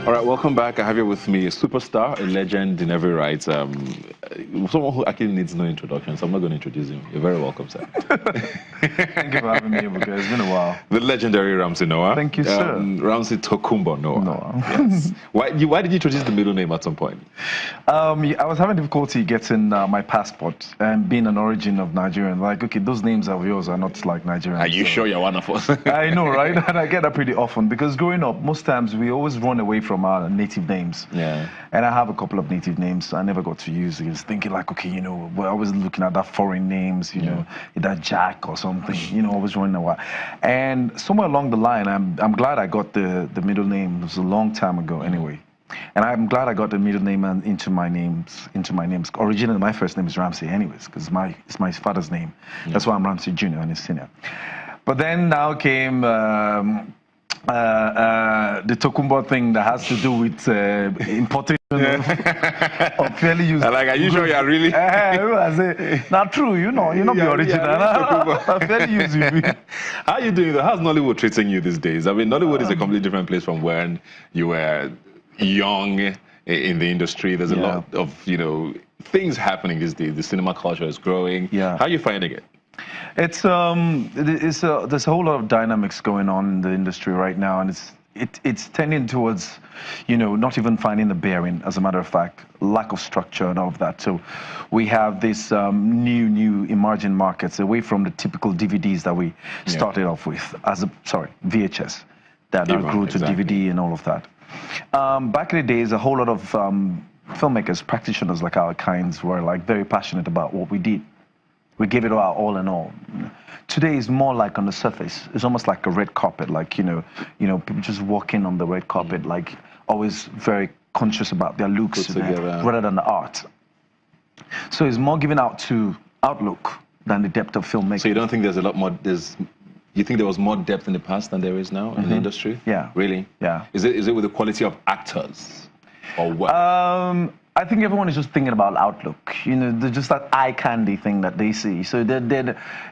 All right, welcome back. I have here with me a superstar, a legend in every right. Someone who actually needs no introduction, so I'm not going to introduce him. You're very welcome, sir. Thank you for having me, because it's been a while. The legendary Ramsey Nouah. Thank you, sir. Ramsey Tokumbo Nouah. Noah. Yes. Why did you introduce the middle name at some point? I was having difficulty getting my passport and being an origin of Nigerian. Like, okay, those names of yours are not like Nigerian. Are you sure you're one of us? I know, right? And I get that pretty often, because growing up, most times we always run away from our native names. Yeah. And I have a couple of native names I never got to use. I was thinking like, okay, you know, we're always looking at that foreign names, you know, that Jack or something, you know, always running away. And somewhere along the line, I'm glad I got the middle name. It was a long time ago anyway. And I'm glad I got the middle name and into my names. Originally, my first name is Ramsey anyways, because it's my father's name. Yeah. That's why I'm Ramsey Jr. and he's senior. But then now came the Tokumbo thing that has to do with importation of fairly used. Like, are you sure you're really? I say, not true, you know, you're not the original. Fairly used. How are you doing? How's Nollywood treating you these days? I mean, Nollywood is a completely different place from when you were young in the industry. There's a lot of, you know, things happening these days. The cinema culture is growing. Yeah. How are you finding it? There's a whole lot of dynamics going on in the industry right now, and it's tending towards, you know, not even finding the bearing, as a matter of fact, lack of structure and all of that. So we have this new emerging markets away from the typical DVDs that we started off with, VHS, that now grew to DVD and all of that. Back in the days, a whole lot of filmmakers, practitioners like our kinds, were like very passionate about what we did. We gave it our all in all. Today is more like on the surface. It's almost like a red carpet, like, you know, people just walking on the red carpet, like always very conscious about their looks rather than the art. So it's more given out to outlook than the depth of filmmaking. So you don't think there's a lot more, you think there was more depth in the past than there is now in the industry? Yeah. Really? Yeah. Is it with the quality of actors or what? I think everyone is just thinking about outlook. You know, they're just that eye candy thing that they see. So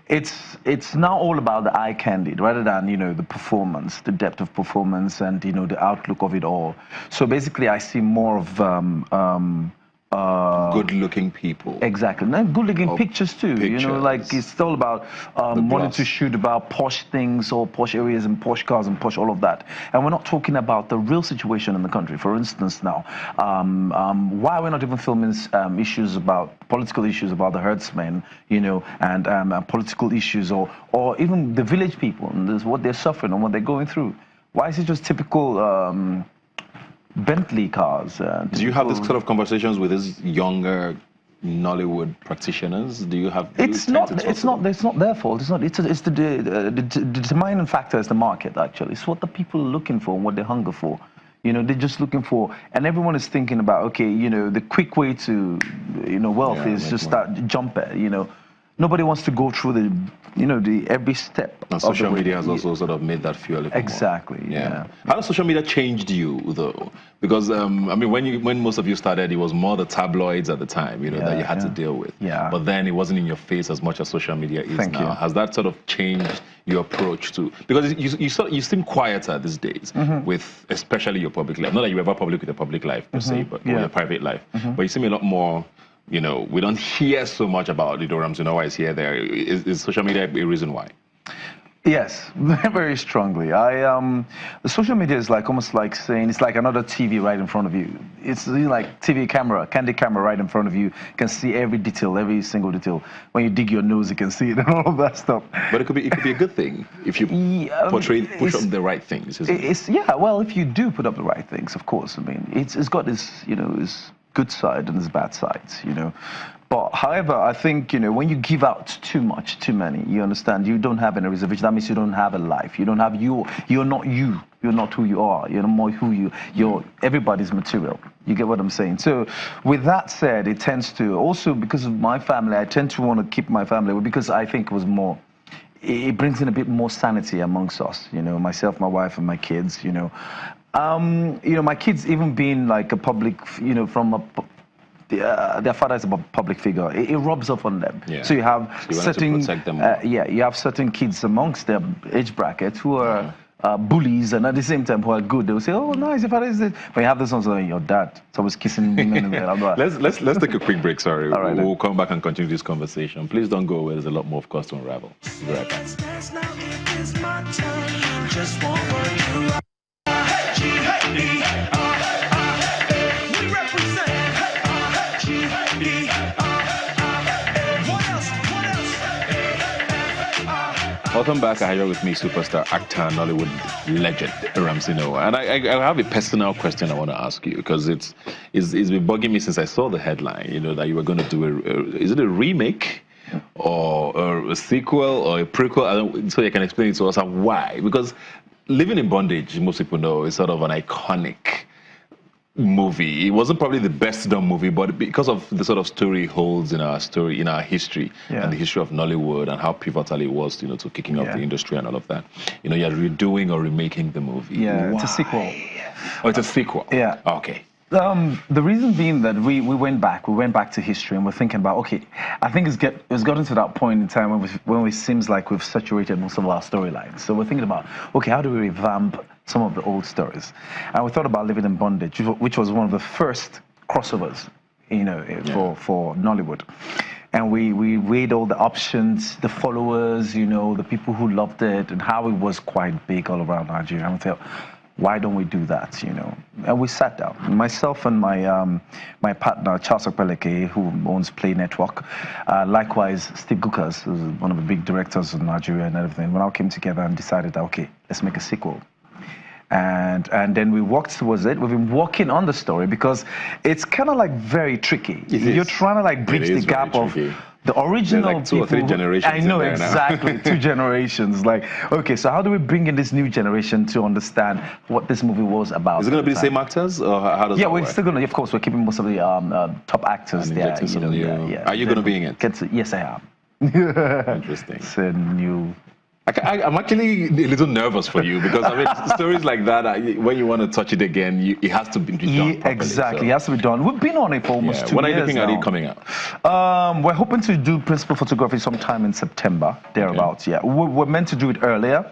it's now all about the eye candy rather than, you know, the performance, the depth of performance, and, you know, the outlook of it all. So basically, I see more of good-looking people. Exactly. Now, good-looking pictures too. You know, like it's all about wanting to shoot about posh things or posh areas and posh cars and posh all of that. And we're not talking about the real situation in the country. For instance, now, why we're not even filming political issues about the herdsmen, you know, and political issues or even the village people and what they're suffering and what they're going through. Why is it just typical Bentley cars? Do you have this sort of conversations with these younger Nollywood practitioners? Do you have? It's not their fault. It's not. It's the determining factor is the market. Actually, it's what the people are looking for and what they hunger for. You know, they're just looking for, and everyone is thinking about, okay, you know, the quick way to, you know, wealth is just that jump it. You know, nobody wants to go through the, you know, every step. And social media has also sort of made that fuel. Exactly. Yeah. How has social media changed you though? Because I mean, when most of you started, it was more the tabloids at the time, you know, that you had to deal with. Yeah. But then it wasn't in your face as much as social media is now. Has that sort of changed your approach to? Because you seem quieter these days with especially your public life. Not that you ever public with your public life per se, but your private life. But you seem a lot more. You know, we don't hear so much about, you know, Ramsey Nouah is here, there. Is social media a reason why? Yes, very strongly. The social media is like almost like saying it's like another TV right in front of you. It's like TV camera, candid camera right in front of you. You can see every detail, every single detail. When you dig your nose, you can see it and all of that stuff. But it could be a good thing if you push up the right things. Well, if you do put up the right things, of course. I mean, it's got this, you know, this good side and its bad sides, you know. But however, I think, you know, when you give out too much, too many, you understand, you don't have any reservation. That means you don't have a life. You don't have you're not you. You're not who you are. You're not more who you're everybody's material. You get what I'm saying? So with that said, it tends to, also because of my family, I tend to want to keep my family, because I think it was more, it brings in a bit more sanity amongst us, you know, myself, my wife, and my kids, you know. You know, my kids even being like a public, you know, from their father is a public figure. It rubs off on them. Yeah. So you have certain, you have certain kids amongst their age bracket who are bullies, and at the same time who are good. They will say, "Oh, nice, your father is this." But you have this one like your dad. It's always kissing women. Let's take a quick break. Sorry, all right, we'll come back and continue this conversation. Please don't go away. There's a lot more, of course, to unravel. Be right back. Welcome back. I have with me superstar actor, Nollywood legend, Ramsey Nouah. And I have a personal question I want to ask you, because it's been bugging me since I saw the headline, you know, that you were going to do is it a remake or a sequel or a prequel? So you can explain it to us and why. Because Living in Bondage, most people know, is sort of an iconic movie. It wasn't probably the best done movie, but because of the sort of story it holds in our story, in our history, and the history of Nollywood and how pivotal it was, you know, to kicking off the industry and all of that. You know, you're redoing or remaking the movie. Yeah, it's a sequel. Oh, it's a sequel. Yeah. Okay. The reason being that we went back to history, and we're thinking about, okay, I think it's gotten to that point in time when it seems like we've saturated most of our storylines. So we're thinking about, okay, how do we revamp some of the old stories? And we thought about Living in Bondage, which was one of the first crossovers, you know, for Nollywood. And we weighed all the options, the followers, you know, the people who loved it, and how it was quite big all around Nigeria. And we thought, why don't we do that, you know? And we sat down. Myself and my partner, Charles Okpeleke, who owns Play Network, likewise, Steve Gukas, who's one of the big directors of Nigeria and everything, we all came together and decided that, okay, let's make a sequel. And then we walked towards it. We've been working on the story because it's kind of like very tricky. You're trying to like bridge the gap of the original like 2 or 3 generations. I know, exactly. 2 generations. Like, okay, so how do we bring in this new generation to understand what this movie was about? Is it going to be the same actors, or how does it work? We're still going to, of course, we're keeping most of the top actors there. You know, Are you going to be in it? Yes, I am. Interesting. It's a new... I'm actually a little nervous for you, because I mean, stories like that, when you want to touch it again, it has to be done properly. Exactly, it has to be done. We've been on it for almost 2 years. When are you looking at it coming out? We're hoping to do principal photography sometime in September, thereabouts. Okay. Yeah, we're meant to do it earlier,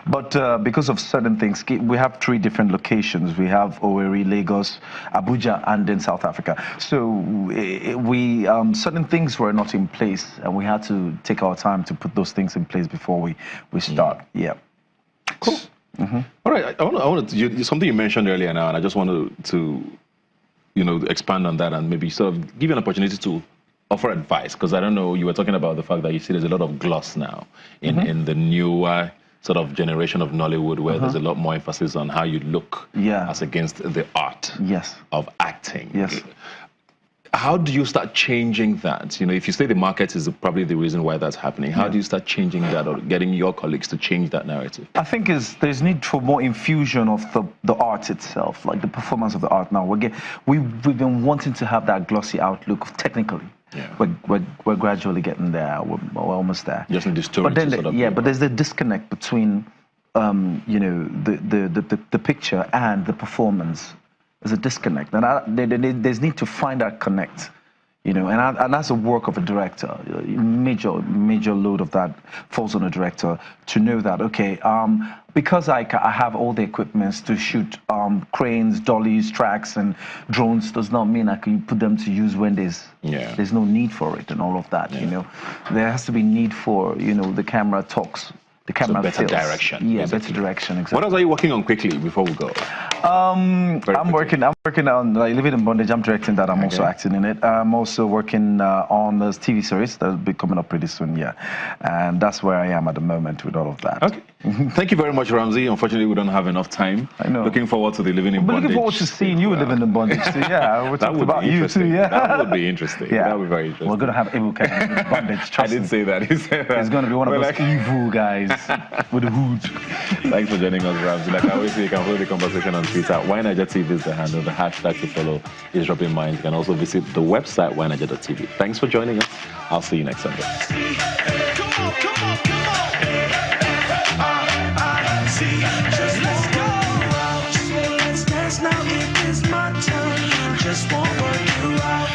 but because of certain things, we have 3 different locations. We have Owerri, Lagos, Abuja, and then South Africa. So certain things were not in place, and we had to take our time to put those things in place before we start. Yeah. Cool. All right. I want to something you mentioned earlier now, and I just wanted to, you know, expand on that and maybe sort of give you an opportunity to offer advice, because I don't know, you were talking about the fact that you see there's a lot of gloss now in the newer sort of generation of Nollywood, where there's a lot more emphasis on how you look as against the art of acting. Yes. How do you start changing that? You know, if you say the market is probably the reason why that's happening, how do you start changing that, or getting your colleagues to change that narrative? I think there's need for more infusion of the art itself, like the performance of the art now. We've been wanting to have that glossy outlook technically. Yeah. We're gradually getting there. We're almost there. Just in the story. But there's the disconnect between you know, the picture and the performance. There's a disconnect, and there's need to find that connect, you know, and that's the work of a director. Major load of that falls on a director to know that, okay, because I have all the equipments to shoot cranes, dollies, tracks, and drones, does not mean I can put them to use when there's no need for it and all of that. You know, there has to be need for, you know, the camera talks. The camera better direction. Yeah, better direction. Exactly. What else are you working on quickly before we go? I'm working on like, Living in Bondage. I'm directing that. I'm also acting in it. I'm also working on this TV series that'll be coming up pretty soon. Yeah, and that's where I am at the moment with all of that. Okay. Thank you very much, Ramsey. Unfortunately, we don't have enough time. I know. Looking forward to the Living in Bondage. Looking forward to seeing you living in Bondage too. Yeah, we're talking about you too. Yeah, that would be interesting. Yeah, that would be very interesting. We're gonna have Ibuka in Bondage. I didn't say that. He said that. He's gonna be one of those evil guys with the hood. Thanks for joining us, Ramsey. Like I always say, you can follow the conversation on Twitter. YNigerTV is the handle. The hashtag to follow is Rubbin Minds. You can also visit the website YNiger.tv. Thanks for joining us. I'll see you next Sunday. Just let's go out. Let's dance now. It is my turn. Just won't work you out.